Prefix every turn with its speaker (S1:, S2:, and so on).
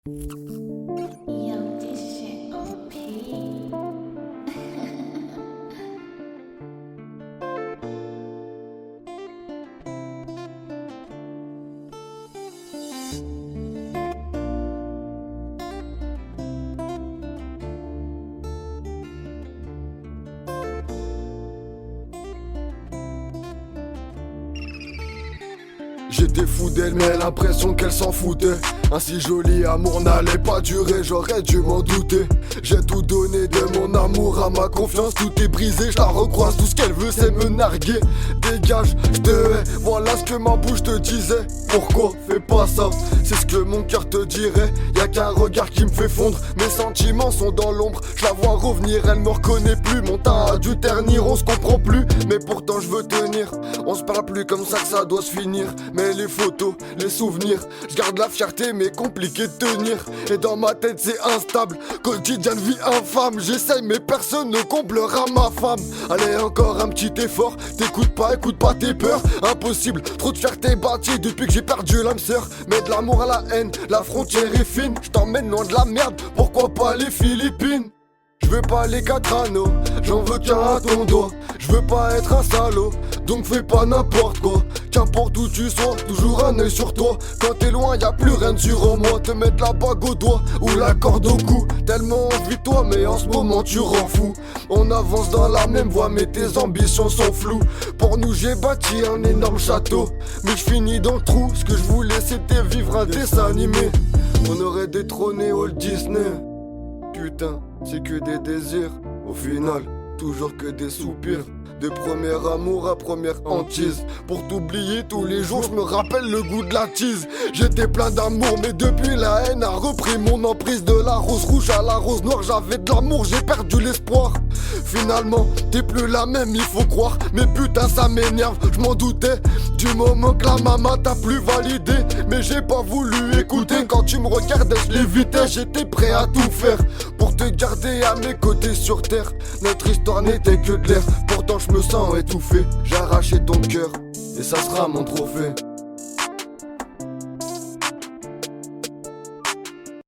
S1: Yo, this shit OP.
S2: J'étais fou d'elle mais l'impression qu'elle s'en foutait. Un si joli amour n'allait pas durer, j'aurais dû m'en douter. J'ai tout donné de mon amour à ma confiance, tout est brisé, je la recroise, tout ce qu'elle veut c'est me narguer. Dégage, je te hais, voilà ce que ma bouche te disait. Pourquoi fais pas ça, c'est ce que mon cœur te dirait. Y'a qu'un regard qui me fait fondre, mes sentiments sont dans l'ombre. Je la vois revenir, elle me reconnaît plus, mon teint a dû ternir, on se comprend plus. Mais pourtant je veux tenir, on se parle plus comme ça que ça doit se finir. Mais les photos, les souvenirs, je garde la fierté mais compliqué de tenir. Et dans ma tête c'est instable, quotidienne vie infâme. J'essaye mais personne ne comblera ma femme. Allez encore un petit effort, écoute pas tes peurs. Impossible, trop de fierté bâtie depuis que j'ai perdu l'âme sœur. Mais de l'amour à la haine, la frontière est fine. Je t'emmène loin de la merde, pourquoi pas les Philippines. Je veux pas les 4 anneaux, j'en veux qu'un à ton doigt. Je veux pas être un salaud, donc fais pas n'importe quoi. Qu'importe où tu sois, toujours un œil sur toi. Quand t'es loin, y'a plus rien de sûr en moi. Te mettre la bague au doigt ou la corde au cou. Tellement envie de toi, mais en ce moment tu rends fou. On avance dans la même voie, mais tes ambitions sont floues. Pour nous, j'ai bâti un énorme château, mais je finis dans le trou. Ce que je voulais, c'était vivre un dessin animé. On aurait détrôné Walt Disney. Putain, c'est que des désirs. Au final, toujours que des soupirs. De premier amour à première hantise. Pour t'oublier tous les jours, je me rappelle le goût de la tease. J'étais plein d'amour, mais depuis la haine a repris mon emprise. De la rose rouge à la rose noire, j'avais de l'amour, j'ai perdu l'espoir. Finalement, t'es plus la même, il faut croire. Mais putain, ça m'énerve, je m'en doutais. Du moment que la maman t'a plus validé. Mais j'ai pas voulu écouter. Quand tu me regardais, je l'évitais. J'étais prêt à tout faire pour te garder à mes côtés sur terre. Notre histoire n'était que de l'air. Pourtant je me sens étouffé. J'ai arraché ton cœur et ça sera mon trophée.